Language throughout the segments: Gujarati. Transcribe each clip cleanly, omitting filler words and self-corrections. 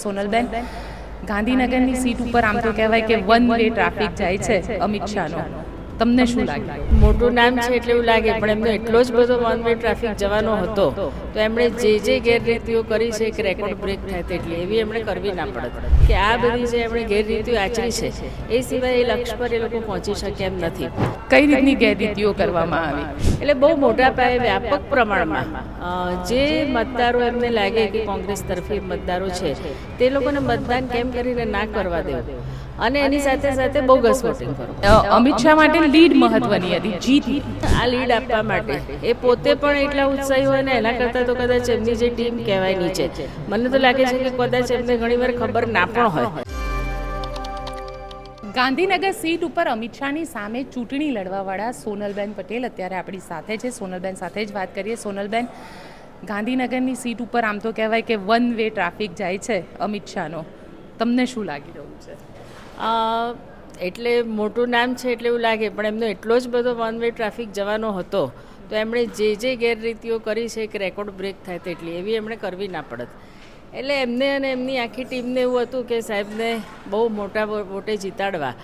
સોનલબેન, ગાંધીનગરની સીટ ઉપર આમ તો કહેવાય કે વન વે ટ્રાફિક જાય છે અમિત શાહનો. તમને શું લાગે? મોટું નામ છે એટલે એવું લાગે, પણ એમનો એટલો જ બધો વન વે ટ્રાફિક જવાનો હતો તો એમણે જે ગેરરીતિઓ કરી છે કે રેકોર્ડ બ્રેક થાય તેટલી એવી એમણે કરવી ના પડત. કે આ બધી જે એમણે ગેરરીતિઓ આચરી છે એ સિવાય એ લક્ષ્ય પર એ લોકો પહોંચી શકે એમ નથી. કઈ રીતની ગેરરીતિઓ કરવામાં આવી? એટલે બહુ મોટા પાયે વ્યાપક પ્રમાણમાં જે મતદારો એમને લાગે કે કોંગ્રેસ તરફી મતદારો છે તે લોકોને મતદાન કેમ કરીને ના કરવા દેવું અને એની સાથે સાથે બોગસ વોટિંગ કરવું. અમિત શાહ માટે લીડ મહત્વની હતી, જીત. આ લીડ આપવા માટે એ પોતે પણ એટલા ઉત્સાહી હોય ને એના કરતાં તો કદાચ એમની જે ટીમ કહેવાય નીચે. મને તો લાગે છે કે કદાચ એમને ઘણીવાર ખબર ના પણ હોય. ગાંધીનગર સીટ ઉપર અમિત શાહની સામે ચૂંટણી લડવાવાળા સોનલબેન પટેલ અત્યારે આપણી સાથે છે. સોનલબેન સાથે જ વાત કરીએ. સોનલબેન, ગાંધીનગરની સીટ ઉપર આમ તો કહેવાય કે વન વે ટ્રાફિક જાય છે અમિત શાહનો. તમને શું લાગી રહ્યું છે? એટલે મોટું નામ છે એટલે એવું લાગે, પણ એમનો એટલો જ બધો વન વે ટ્રાફિક જવાનો હતો તો એમણે જે ગેરરીતિઓ કરી છે કે રેકોર્ડ બ્રેક થાય તેટલી એવી એમણે કરવી ના પડત. એટલે એમને અને એમની આખી ટીમને એવું હતું કે સાહેબને બહુ મોટા વોટે જીતાડવા,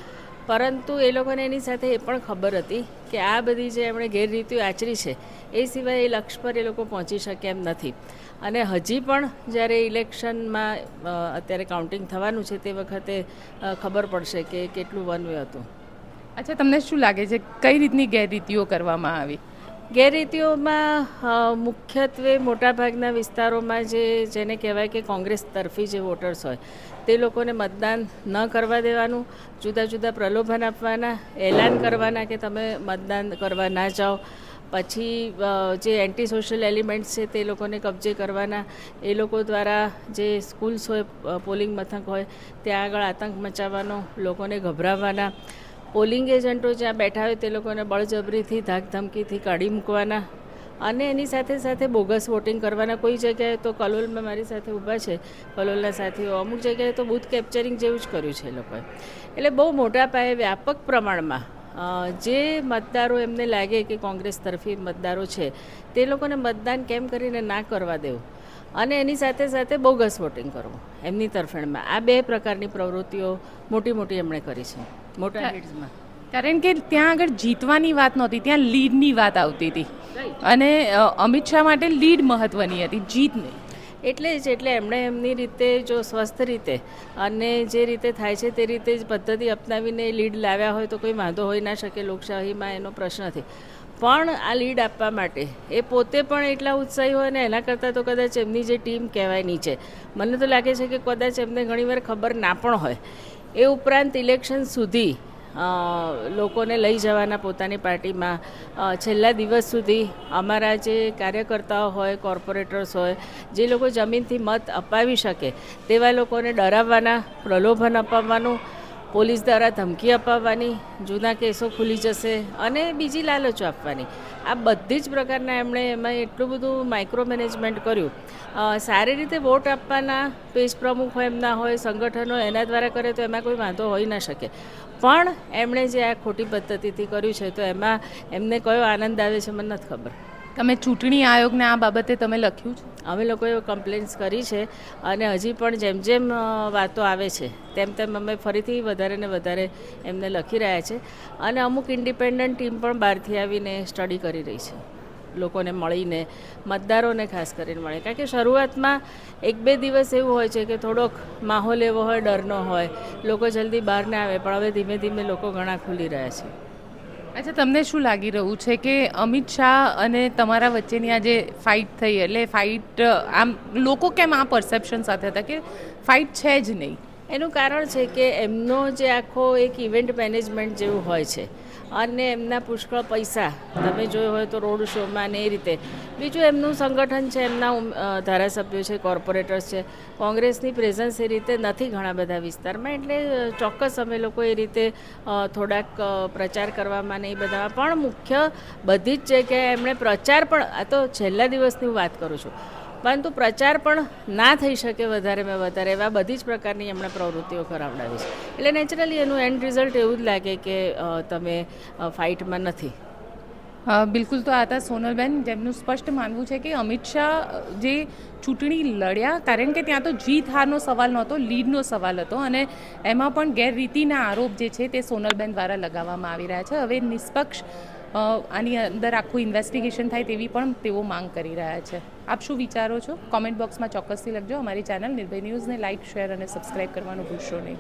પરંતુ એ લોકોને એની સાથે એ પણ ખબર હતી કે આ બધી જે એમણે ગેરરીતિઓ આચરી છે એ સિવાય એ લક્ષ્ય પર એ લોકો પહોંચી શકે એમ નથી. અને હજી પણ જ્યારે ઇલેક્શનમાં અત્યારે કાઉન્ટિંગ થવાનું છે તે વખતે ખબર પડશે કે કેટલું વન વે હતું. અચ્છા, તમને શું લાગે છે કઈ રીતની ગેરરીતિઓ કરવામાં આવી? ગેરરીતિઓમાં મુખ્યત્વે મોટાભાગના વિસ્તારોમાં જેને કહેવાય કે કોંગ્રેસ તરફી જે વોટર્સ હોય તે લોકોને મતદાન ન કરવા દેવાનું, જુદા જુદા પ્રલોભન આપવાના, એલાન કરવાના કે તમે મતદાન કરવા ના જાઓ. પછી જે એન્ટી સોશિયલ એલિમેન્ટ્સ છે તે લોકોને કબજે કરવાના, એ લોકો દ્વારા જે સ્કૂલ્સ હોય, પોલિંગ મથક હોય ત્યાં આગળ આતંક મચાવવાનો, લોકોને ગભરાવવાના, પોલિંગ એજન્ટો જ્યાં બેઠા હોય તે લોકોને બળજબરીથી ધાકધમકીથી કાઢી મૂકવાના અને એની સાથે સાથે બોગસ વોટિંગ કરવાના. કોઈ જગ્યાએ તો કલોલમાં મારી સાથે ઊભા છે કલોલના સાથીઓ, અમુક જગ્યાએ તો બૂથ કેપ્ચરિંગ જેવું જ કર્યું છે એ લોકોએ. એટલે બહુ મોટા પાયે વ્યાપક પ્રમાણમાં જે મતદારો એમને લાગે કે કોંગ્રેસ તરફી મતદારો છે તે લોકોને મતદાન કેમ કરીને ના કરવા દેવું અને એની સાથે સાથે બોગસ વોટિંગ કરવું એમની તરફેણમાં. આ બે પ્રકારની પ્રવૃત્તિઓ મોટી એમણે કરી છે મોટા લીડ્સમાં. કારણ કે ત્યાં આગળ જીતવાની વાત નહોતી, ત્યાં લીડની વાત આવતી હતી અને અમિત શાહ માટે લીડ મહત્વની હતી, જીત નહીં. એટલે એમણે એમની રીતે જો સ્વસ્થ રીતે અને જે રીતે થાય છે તે રીતે જ પદ્ધતિ અપનાવીને લીડ લાવ્યા હોય તો કોઈ વાંધો હોઈ ના શકે. લોકશાહીમાં એનો પ્રશ્ન નથી, પણ આ લીડ આપવા માટે એ પોતે પણ એટલા ઉત્સાહી હોય ને એના કરતાં તો કદાચ એમની જે ટીમ કહેવાય નીચે. મને તો લાગે છે કે કદાચ એમને ઘણીવાર ખબર ના પણ હોય. એ ઉપરાંત ઇલેક્શન સુધી લોકોને લઈ જવાના પોતાની પાર્ટીમાં, છેલ્લા દિવસ સુધી અમારા જે કાર્યકર્તાઓ હોય, કોર્પોરેટર્સ હોય, જે લોકો જમીનથી મત અપાવી શકે તેવા લોકોને ડરાવવાના, પ્રલોભન અપાવવાનું, પોલીસ દ્વારા ધમકી અપાવવાની, જૂના કેસો ખુલી જશે અને બીજી લાલચો આપવાની. આ બધી જ પ્રકારના એમણે એમાં એટલું બધું માઇક્રો મેનેજમેન્ટ કર્યું. સારી રીતે વોટ આપવાના પેજ પ્રમુખો એમના હોય, સંગઠનો એના દ્વારા કરે તો એમાં કોઈ વાંધો હોઈ ના શકે, પણ એમણે જે આ ખોટી પદ્ધતિથી કર્યું છે તો એમાં એમને કયો આનંદ આવે છે મને નથી ખબર. તમે ચૂંટણી આયોગને આ બાબતે તમે લખ્યું છે? અમે લોકોએ કમ્પ્લેન્ટ્સ કરી છે અને હજી પણ જેમ જેમ વાતો આવે છે તેમ અમે ફરીથી વધારે ને વધારે એમને લખી રહ્યા છે અને અમુક ઇન્ડિપેન્ડન્ટ ટીમ પણ બહારથી આવીને સ્ટડી કરી રહી છે, લોકોને મળીને, મતદારોને ખાસ કરીને મળે. કારણ કે શરૂઆતમાં 1-2 દિવસ એવું હોય છે કે થોડોક માહોલ એવો હોય, ડરનો હોય, લોકો જલ્દી બહાર ના આવે, પણ હવે ધીમે ધીમે લોકો ઘણા ખુલી રહ્યા છે. અચ્છા, તમને શું લાગી રહ્યું છે કે અમિત શાહ અને તમારા વચ્ચેની આ જે ફાઇટ થઈ, એટલે ફાઇટ આમ લોકો કેમ આ પરસેપ્શન સાથે હતા કે ફાઇટ છે જ નહીં? એનું કારણ છે કે એમનો જે આખો એક ઇવેન્ટ મેનેજમેન્ટ જેવું હોય છે અને એમના પુષ્કળ પૈસા તમે જોયો હોય તો રોડ શોમાં ને એ રીતે. બીજું એમનું સંગઠન છે, એમના ધારાસભ્યો છે, કોર્પોરેટર્સ છે. કોંગ્રેસની પ્રેઝન્સ એ રીતે નથી ઘણા બધા વિસ્તારમાં, એટલે ચોક્કસ અમે લોકો એ રીતે થોડાક પ્રચાર કરવામાં ને એ બધામાં પણ મુખ્ય બધી જ જગ્યાએ એમણે પ્રચાર પણ, આ તો છેલ્લા દિવસની હું વાત કરું છું, પરંતુ પ્રચાર પણ ના થઈ શકે વધારેમાં વધારે એવા બધી જ પ્રકારની એમણે પ્રવૃત્તિઓ કરાવડાવી છે. એટલે નેચરલી એનું એન્ડ રિઝલ્ટ એવું જ લાગે કે તમે ફાઇટમાં નથી. બિલકુલ. તો આ હતા સોનલબેન, જેમનું સ્પષ્ટ માનવું છે કે અમિત શાહ જે ચૂંટણી લડ્યા, કારણ કે ત્યાં તો જીત હારનો સવાલ નહોતો, લીડનો સવાલ હતો, અને એમાં પણ ગેરરીતિના આરોપ જે છે તે સોનલબેન દ્વારા લગાવવામાં આવી રહ્યા છે. હવે નિષ્પક્ષ આની અંદર આખું ઇન્વેસ્ટિગેશન થાય તેવી પણ તેઓ માંગ કરી રહ્યા છે. આપ શું વિચારો છો? કોમેન્ટ બોક્સમાં ચોક્કસથી લખજો. અમારી ચેનલ નિર્ભય ન્યૂઝને લાઇક, શેર અને સબસ્ક્રાઇબ કરવાનું ભૂલશો નહીં.